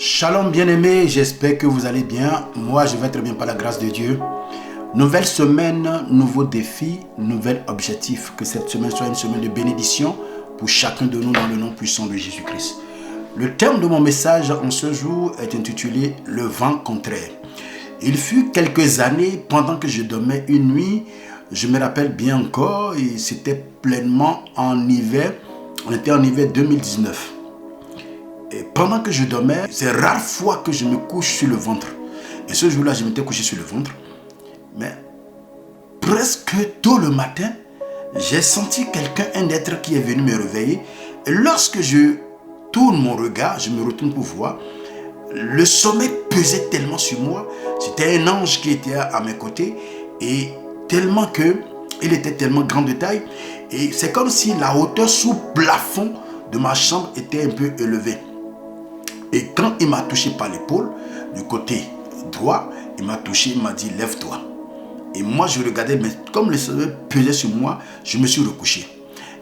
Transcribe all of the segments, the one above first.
Shalom bien-aimés, j'espère que vous allez bien. Moi, je vais très bien par la grâce de Dieu. Nouvelle semaine, nouveau défi, nouvel objectif. Que cette semaine soit une semaine de bénédiction pour chacun de nous dans le nom puissant de Jésus-Christ. Le thème de mon message en ce jour est intitulé « Le vent contraire ». Il fut quelques années, pendant que je dormais une nuit, je me rappelle bien encore, et c'était pleinement en hiver, on était en hiver 2019. Et pendant que je dormais, c'est rare fois que je me couche sur le ventre. Et ce jour-là, je m'étais couché sur le ventre. Mais presque tôt le matin, j'ai senti quelqu'un, un être qui est venu me réveiller. Et lorsque je tourne mon regard, je me retourne pour voir, le sommeil pesait tellement sur moi. C'était un ange qui était à mes côtés. Et tellement que, il était tellement grand de taille. Et c'est comme si la hauteur sous plafond de ma chambre était un peu élevée. Et quand il m'a touché par l'épaule, du côté droit, il m'a touché, il m'a dit « Lève-toi ». Et moi, je regardais, mais comme le soleil pesait sur moi, je me suis recouché.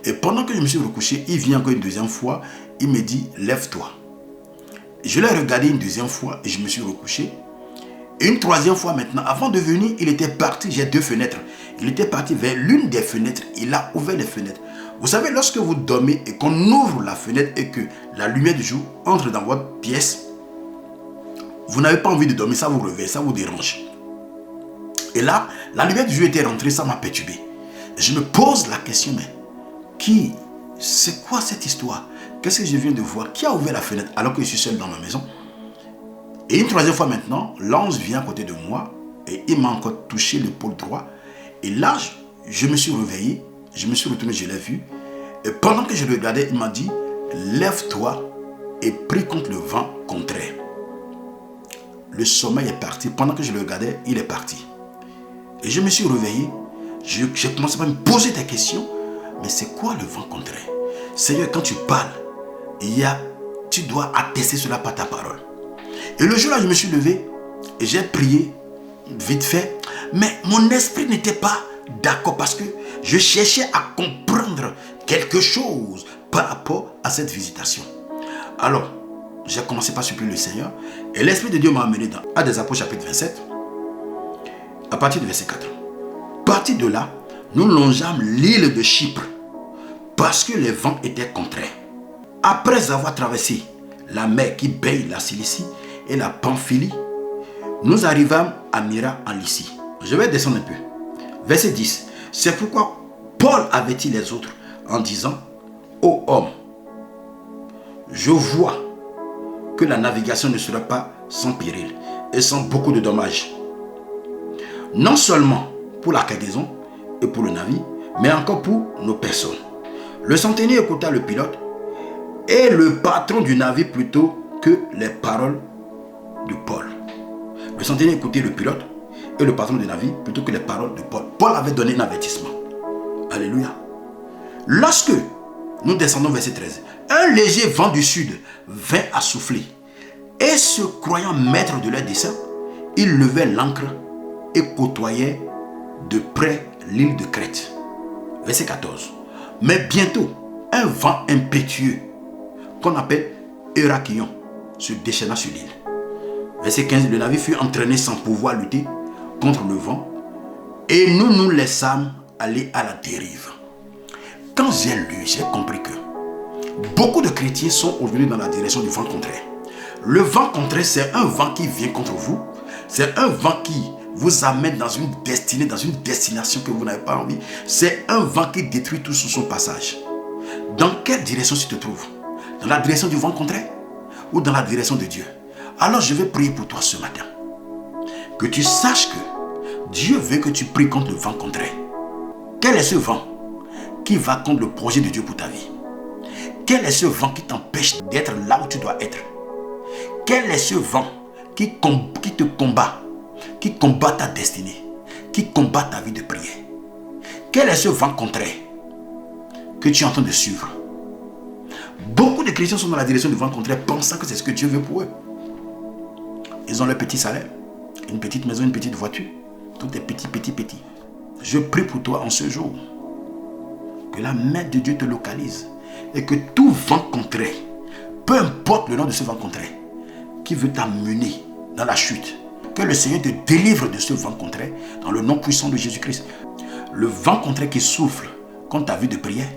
Et pendant que je me suis recouché, il vient encore une deuxième fois, il me dit « Lève-toi ». Je l'ai regardé une deuxième fois et je me suis recouché. Et une troisième fois maintenant, avant de venir, il était parti, j'ai deux fenêtres. Il était parti vers l'une des fenêtres, il a ouvert les fenêtres. Vous savez, lorsque vous dormez et qu'on ouvre la fenêtre et que la lumière du jour entre dans votre pièce, vous n'avez pas envie de dormir, ça vous réveille, ça vous dérange. Et là, la lumière du jour était rentrée, ça m'a perturbé. Je me pose la question, mais c'est quoi cette histoire? Qu'est-ce que je viens de voir? Qui a ouvert la fenêtre alors que je suis seul dans ma maison? Et une troisième fois maintenant, l'ange vient à côté de moi et il m'a encore touché l'épaule droit. Et là, je me suis réveillé, je me suis retourné, je l'ai vu. Et pendant que je le regardais, il m'a dit « Lève-toi et prie contre le vent contraire ». Le sommeil est parti. Pendant que je le regardais, il est parti. Et je me suis réveillé. J'ai commencé à me poser des questions. Mais c'est quoi le vent contraire? Seigneur, quand tu parles, tu dois attester cela par ta parole. Et le jour-là, je me suis levé et j'ai prié vite fait. Mais mon esprit n'était pas d'accord parce que je cherchais à comprendre quelque chose par rapport à cette visitation. Alors, j'ai commencé par supplier le Seigneur et l'Esprit de Dieu m'a amené dans Actes des Apôtres chapitre 27 à partir du verset 4. À partir de là, nous longeâmes l'île de Chypre parce que les vents étaient contraires. Après avoir traversé la mer qui baigne la Cilicie et la Pamphylie, nous arrivâmes à Myra en Lycie. Je vais descendre un peu. Verset 10. C'est pourquoi Paul avertit les autres en disant « Ô homme, je vois que la navigation ne sera pas sans péril et sans beaucoup de dommages. Non seulement pour la cargaison et pour le navire, mais encore pour nos personnes. » Le centenier écouta le pilote et le patron du navire plutôt que les paroles de Paul. Le centenier écoutait le pilote et le patron du navire plutôt que les paroles de Paul. Paul avait donné un avertissement. Alléluia. Lorsque nous descendons verset 13, un léger vent du sud vint à souffler. Et se croyant maître de leur dessein, ils levaient l'ancre et côtoyaient de près l'île de Crète. Verset 14. Mais bientôt, un vent impétueux, qu'on appelle Hérakion, se déchaîna sur l'île. Verset 15. Le navire fut entraîné sans pouvoir lutter contre le vent, et nous nous laissâmes aller à la dérive. Quand j'ai lu, j'ai compris que beaucoup de chrétiens sont aujourd'hui dans la direction du vent contraire. Le vent contraire, c'est un vent qui vient contre vous. C'est un vent qui vous amène dans une destinée, dans une destination que vous n'avez pas envie. C'est un vent qui détruit tout sur son passage. Dans quelle direction tu te trouves? Dans la direction du vent contraire ou dans la direction de Dieu? Alors je vais prier pour toi ce matin. Que tu saches que Dieu veut que tu pries contre le vent contraire. Quel est ce vent qui va contre le projet de Dieu pour ta vie? Quel est ce vent qui t'empêche d'être là où tu dois être? Quel est ce vent qui te combat, qui combat ta destinée, qui combat ta vie de prière? Quel est ce vent contraire que tu es en train de suivre? Beaucoup de chrétiens sont dans la direction du vent contraire pensant que c'est ce que Dieu veut pour eux. Ils ont leur petit salaire, une petite maison, une petite voiture. Tout est petit. Je prie pour toi en ce jour que la main de Dieu te localise et que tout vent contraire, peu importe le nom de ce vent contraire, qui veut t'amener dans la chute. Que le Seigneur te délivre de ce vent contraire dans le nom puissant de Jésus-Christ. Le vent contraire qui souffle contre ta vie de prière,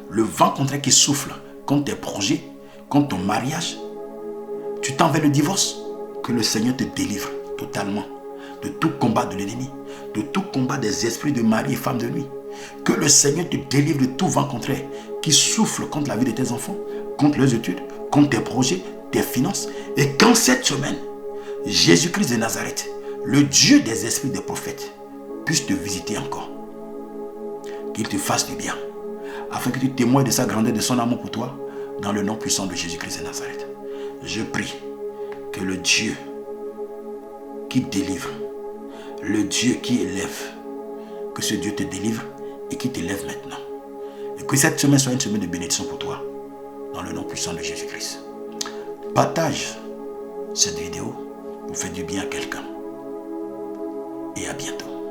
le vent contraire qui souffle contre tes projets, contre ton mariage, tu tends vers le divorce, que le Seigneur te délivre totalement de tout combat de l'ennemi, de tout combat des esprits de mari et femme de nuit. Que le Seigneur te délivre de tout vent contraire qui souffle contre la vie de tes enfants, contre leurs études, contre tes projets, tes finances. Et qu'en cette semaine, Jésus-Christ de Nazareth, le Dieu des esprits des prophètes, puisse te visiter encore. Qu'il te fasse du bien, afin que tu témoignes de sa grandeur, de son amour pour toi, dans le nom puissant de Jésus-Christ de Nazareth. Je prie que le Dieu qui délivre, le Dieu qui élève, que ce Dieu te délivre et qui t'élève maintenant. Et que cette semaine soit une semaine de bénédiction pour toi, dans le nom puissant de Jésus-Christ. Partage cette vidéo pour faire du bien à quelqu'un. Et à bientôt.